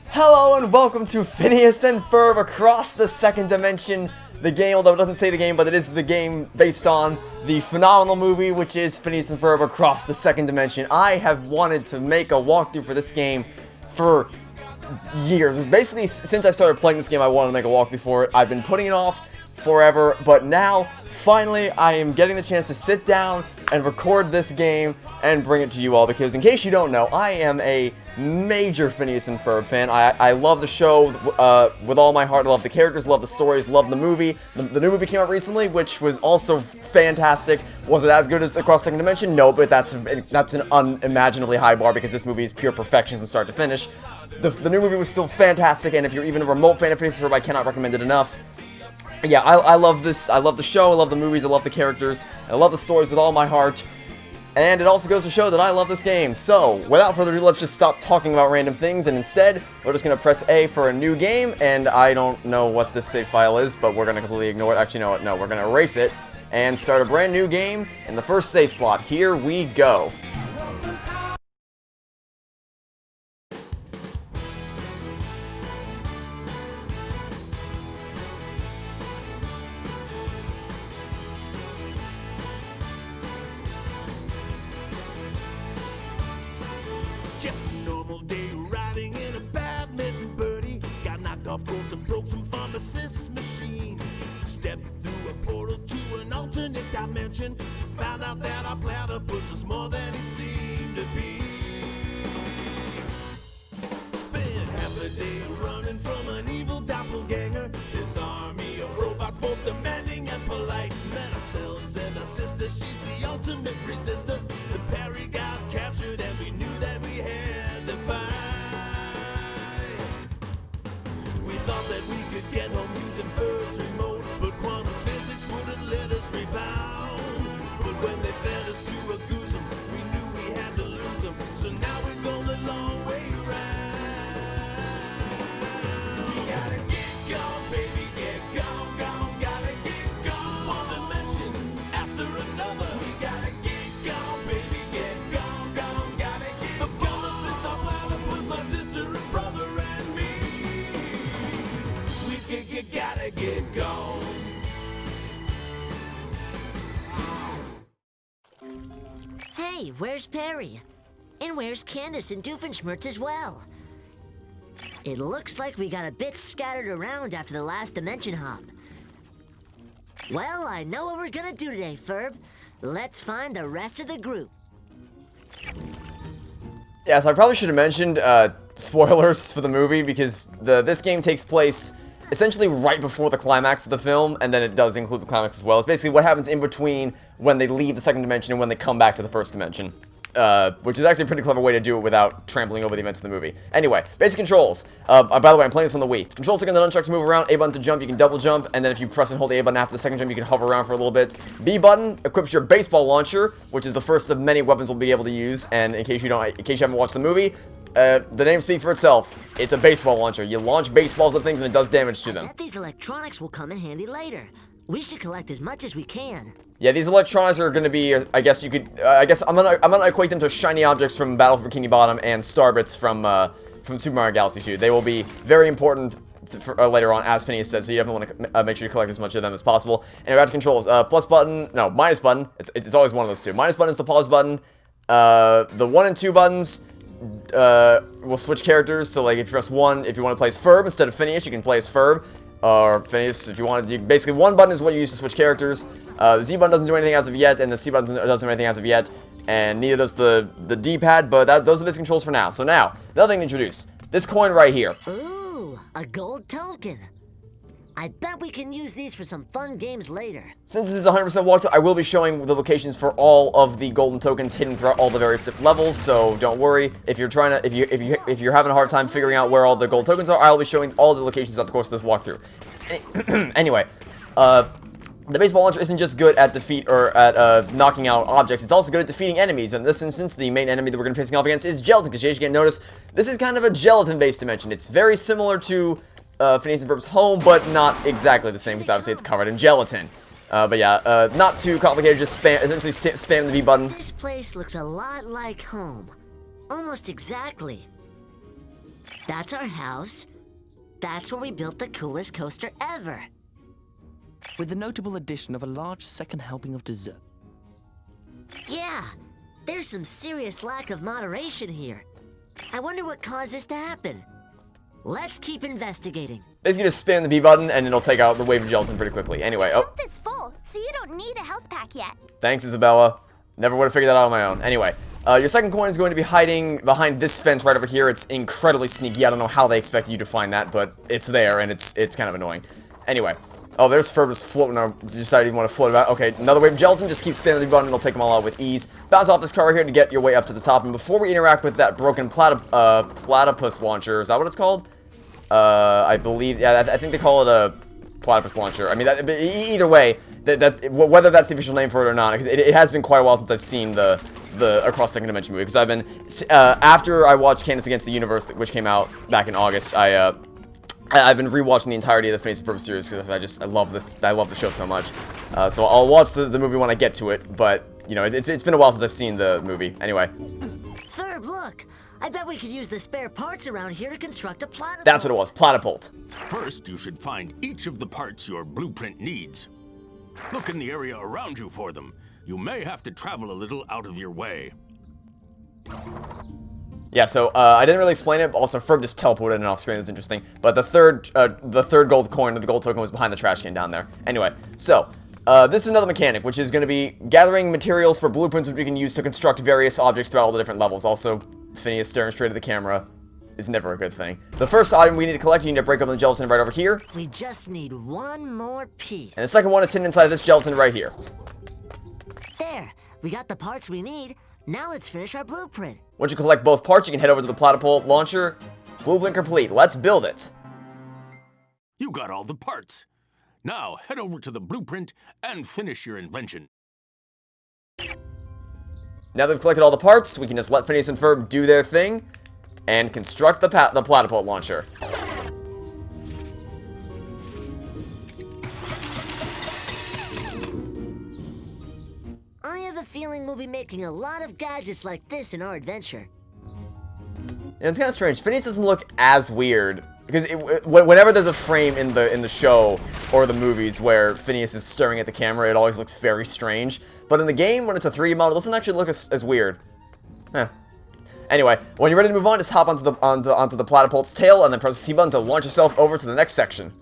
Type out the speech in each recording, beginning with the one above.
Hello and welcome to Phineas and Ferb Across the Second Dimension, the game, although it doesn't say the game, but it is the game based on the phenomenal movie, which is Phineas and Ferb Across the Second Dimension. I have wanted to make a walkthrough for this game for years. It's basically, since I started playing this game, I wanted to make a walkthrough for it. I've been putting it off forever, but now, finally, I am getting the chance to sit down and record this game and bring it to you all, because in case you don't know, I am a major Phineas and Ferb fan. I love the show with all my heart. I love the characters, love the stories, love the movie. The new movie came out recently, which was also fantastic. Was it as good as Across the Second Dimension? No, but that's an unimaginably high bar, because this movie is pure perfection from start to finish. The new movie was still fantastic, and if you're even a remote fan of Phineas and Ferb, I cannot recommend it enough. Yeah, I love this. I love the show, I love the movies, I love the characters, and I love the stories with all my heart. And it also goes to show that I love this game. So, without further ado, let's just stop talking about random things, and instead, we're just going to press A for a new game, and I don't know what this save file is, but we're going to completely ignore it. Actually, no, we're going to erase it, and start a brand new game in the first save slot. Here we go. Just a normal day riding in a badminton birdie. Got knocked off course and broke some pharmacist's machine. Stepped through a portal to an alternate dimension. Found out that our platypus was more than he seemed to be. Spent half a day running from an evil doppelganger. His army of robots, both demanding and polite. Met ourselves and our sister, she's the ultimate resistor. The Perry got captured and we knew that we had to fight. We thought that we could get home using Ferb's remote, but quantum physics wouldn't let us rebound. But when they fed us to a goose, we knew we had to lose them. So now we're going a long way around. We gotta get gone, baby, get gone, gone. Gotta get gone. One dimension after another. We gotta get gone, baby, get gone, gone. Gotta get the pharmacist, our platypus, my sister and brother and me. We gotta get gone. Hey, where's Perry? And where's Candace and Doofenshmirtz as well? It looks like we got a bit scattered around after the last dimension hop. Well, I know what we're gonna do today, Ferb. Let's find the rest of the group. Yeah, so I probably should have mentioned spoilers for the movie, because this game takes place essentially right before the climax of the film, and then it does include the climax as well. It's basically what happens in between when they leave the second dimension and when they come back to the first dimension. Which is actually a pretty clever way to do it without trampling over the events of the movie. Anyway, basic controls. By the way, I'm playing this on the Wii. Control stick and the nunchuck to move around, A button to jump, you can double jump, and then if you press and hold the A button after the second jump, you can hover around for a little bit. B button equips your baseball launcher, which is the first of many weapons we'll be able to use, and in case you haven't watched the movie, the name speaks for itself. It's a baseball launcher. You launch baseballs at things and it does damage to them. I bet these electronics will come in handy later. We should collect as much as we can. Yeah, these electronics are going to be, I guess I'm gonna equate them to shiny objects from Battle for Bikini Bottom and Starbits from Super Mario Galaxy 2. They will be very important for, later on, as Phineas said, so you definitely want to make sure you collect as much of them as possible. And back to controls. Plus button, no, minus button. It's always one of those two. Minus button is the pause button. The 1 and 2 buttons will switch characters. So like if you press 1, if you want to play as Ferb instead of Phineas, you can play as Ferb. Or Phineas, if you wanted to. Basically, 1 button is what you use to switch characters. The Z button doesn't do anything as of yet, and the C button doesn't do anything as of yet, and neither does the D-pad, but those are the basic controls for now. So now, another thing to introduce. This coin right here. Ooh, a gold token. I bet we can use these for some fun games later. Since this is 100% walkthrough, I will be showing the locations for all of the golden tokens hidden throughout all the various levels. So don't worry if you're trying to, if you're having a hard time figuring out where all the gold tokens are. I'll be showing all the locations throughout the course of this walkthrough. Anyway, the baseball launcher isn't just good at defeat or at knocking out objects. It's also good at defeating enemies. And in this instance, the main enemy that we're going to be facing off against is gelatin. Because as you can notice, this is kind of a gelatin-based dimension. It's very similar to Phineas and Ferb's home, but not exactly the same, because obviously it's covered in gelatin. But yeah, not too complicated, just essentially spam the B button. This place looks a lot like home. Almost exactly. That's our house. That's where we built the coolest coaster ever. With the notable addition of a large second helping of dessert. Yeah, there's some serious lack of moderation here. I wonder what caused this to happen. Let's keep investigating. Basically just spam the B button and it'll take out the wave of gelatin pretty quickly. Anyway, oh. Health is full, so you don't need a health pack yet. Thanks, Isabella. Never would have figured that out on my own. Anyway, your second coin is going to be hiding behind this fence right over here. It's incredibly sneaky. I don't know how they expect you to find that, but it's there, and it's kind of annoying. Anyway. Oh, there's Ferb just floating. I decided you want to float about. Okay, another wave of gelatin. Just keep spamming the button. It'll take them all out with ease. Bounce off this car right here to get your way up to the top. And before we interact with that broken platypus launcher, is that what it's called? I believe, yeah, I think they call it a platypus launcher. I mean, either way, whether that's the official name for it or not, because it has been quite a while since I've seen the Across Second Dimension movie. Because I've been after I watched Candace Against the Universe, which came out back in August, I've been rewatching the entirety of the Phineas and Ferb series because I love the show so much. So I'll watch the movie when I get to it, but you know, it's been a while since I've seen the movie. Anyway. Ferb, look! I bet we could use the spare parts around here to construct a platypult. That's what it was, platypult. First, you should find each of the parts your blueprint needs. Look in the area around you for them. You may have to travel a little out of your way. Yeah, so I didn't really explain it, but also Ferb just teleported in off screen. It was interesting. But the third gold coin, or the gold token, was behind the trash can down there. Anyway, so this is another mechanic, which is going to be gathering materials for blueprints, which we can use to construct various objects throughout all the different levels. Also, Phineas staring straight at the camera is never a good thing. The first item we need to collect, you need to break open the gelatin right over here. We just need one more piece. And the second one is hidden inside this gelatin right here. There, we got the parts we need. Now let's finish our blueprint. Once you collect both parts, you can head over to the platypult launcher. Blueprint complete. Let's build it. You got all the parts. Now head over to the blueprint and finish your invention. Now that we've collected all the parts, we can just let Phineas and Ferb do their thing and construct the platypult launcher. I have a feeling we'll be making a lot of gadgets like this in our adventure. And it's kind of strange. Phineas doesn't look as weird because whenever there's a frame in the show or the movies where Phineas is staring at the camera, it always looks very strange. But in the game, when it's a 3D model, it doesn't actually look as weird. Huh. Anyway, when you're ready to move on, just hop onto the platypult's tail and then press the C button to launch yourself over to the next section.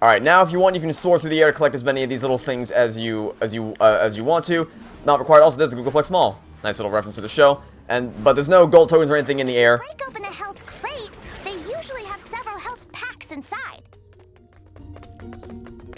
Alright, now if you want, you can soar through the air to collect as many of these little things as you want to. Not required. Also, there's a Google Flex Mall. Nice little reference to the show. But there's no gold tokens or anything in the air. Break open a health crate. They usually have several health packs inside.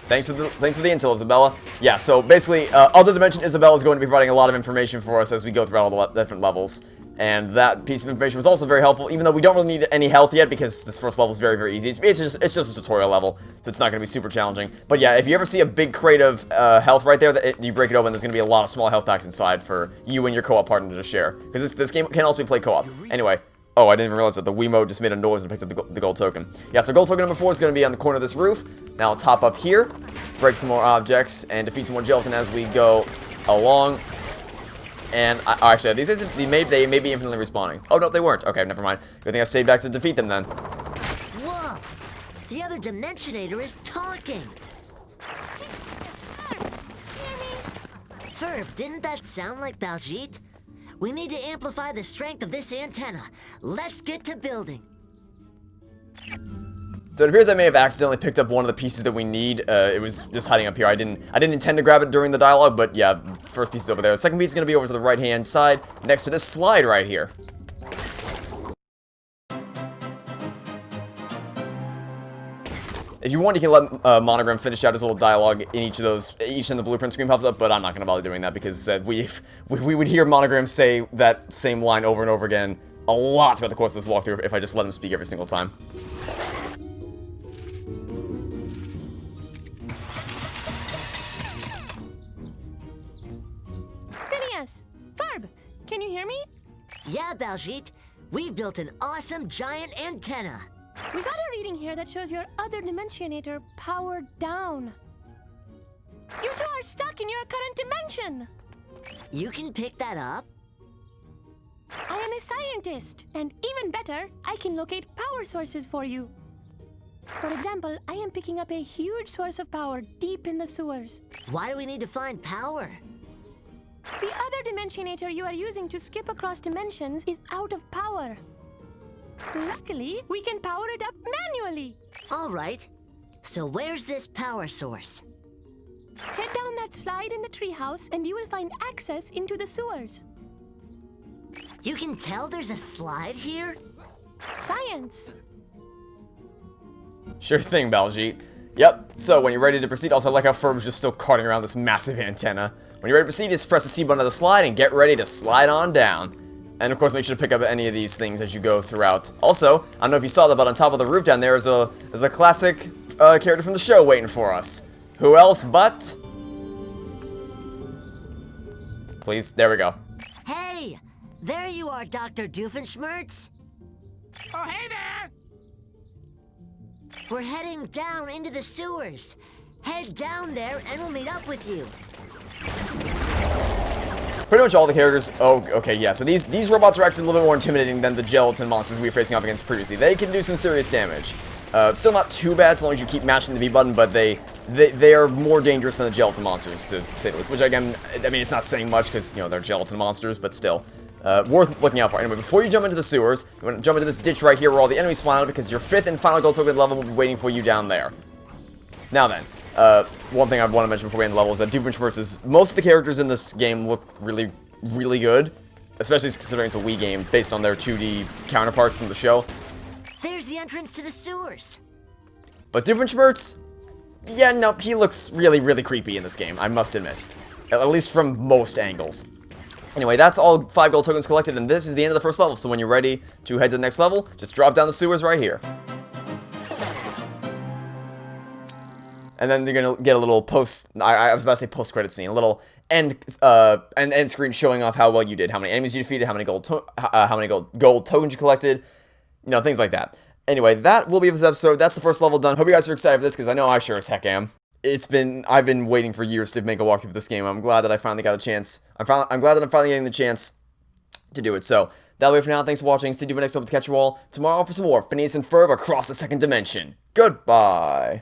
Thanks for the intel, Isabella. Yeah, so basically, other dimension Isabella is going to be providing a lot of information for us as we go through all the different levels. And that piece of information was also very helpful, even though we don't really need any health yet, because this first level is very, very easy. It's just a tutorial level, so it's not going to be super challenging. But yeah, if you ever see a big crate of health right there, you break it open, there's going to be a lot of small health packs inside for you and your co-op partner to share. Because this game can also be played co-op. anyway, oh, I didn't even realize that the Wii Remote just made a noise and picked up the gold token. Yeah, so gold token number 4 is going to be on the corner of this roof. Now let's hop up here, break some more objects, and defeat some more gelatin as we go along. And, actually, they may be infinitely respawning. Oh, no, they weren't. Okay, never mind. Good thing I stayed back to defeat them, then. Whoa! The other Dimensionator is talking! Ferb, didn't that sound like Baljeet? We need to amplify the strength of this antenna. Let's get to building. So it appears I may have accidentally picked up one of the pieces that we need. It was just hiding up here. I didn't intend to grab it during the dialogue, but yeah, first piece is over there. The second piece is going to be over to the right-hand side, next to this slide right here. If you want, you can let Monogram finish out his little dialogue in each of the blueprint screen pops up, but I'm not going to bother doing that because we would hear Monogram say that same line over and over again a lot throughout the course of this walkthrough if I just let him speak every single time. Phineas! Ferb! Can you hear me? Yeah, Baljeet. We've built an awesome giant antenna. We got a reading here that shows your other dimensionator powered down. You two are stuck in your current dimension. You can pick that up? I am a scientist, and even better, I can locate power sources for you. For example, I am picking up a huge source of power deep in the sewers. Why do we need to find power? The other dimensionator you are using to skip across dimensions is out of power. Luckily, we can power it up manually. All right. So where's this power source? Head down that slide in the treehouse, and you will find access into the sewers. You can tell there's a slide here? Science. Sure thing, Baljeet. Yep, so when you're ready to proceed, also I like how Ferb's just still carting around this massive antenna. When you're ready to proceed, just press the C button of the slide and get ready to slide on down. And of course, make sure to pick up any of these things as you go throughout. Also, I don't know if you saw that, but on top of the roof down there is a classic character from the show waiting for us. Who else but... Please, there we go. Hey! There you are, Dr. Doofenshmirtz. Oh, hey there! We're heading down into the sewers. Head down there and we'll meet up with you. Pretty much all the characters... Oh, okay, yeah. So these robots are actually a little bit more intimidating than the gelatin monsters we were facing off against previously. They can do some serious damage. Still not too bad as long as you keep mashing the B button, but they are more dangerous than the gelatin monsters, to say the least. Which, again, I mean, it's not saying much because, you know, they're gelatin monsters, but still. Worth looking out for. Anyway, before you jump into the sewers, you want to jump into this ditch right here where all the enemies spawn out because your 5th and final gold token level will be waiting for you down there. Now then, one thing I want to mention before we end the level is that Doofenshmirtz is... Most of the characters in this game look really, really good. Especially considering it's a Wii game based on their 2D counterpart from the show. There's the entrance to the sewers. But Doofenshmirtz... Yeah, no, he looks really, really creepy in this game, I must admit. At least from most angles. Anyway, that's all 5 gold tokens collected, and this is the end of the first level. So when you're ready to head to the next level, just drop down the sewers right here. And then you're gonna get a little post... I was about to say post-credit scene. A little end screen showing off how well you did, how many enemies you defeated, how many gold tokens you collected, you know, things like that. Anyway, that will be this episode. That's the first level done. Hope you guys are excited for this, because I know I sure as heck am. I've been waiting for years to make a walkthrough of this game. I'm glad that I finally got a chance. I'm glad that I'm finally getting the chance to do it. So, that'll be it for now. Thanks for watching. Stay tuned for next episode to catch you all tomorrow for some more Phineas and Ferb across the second dimension. Goodbye.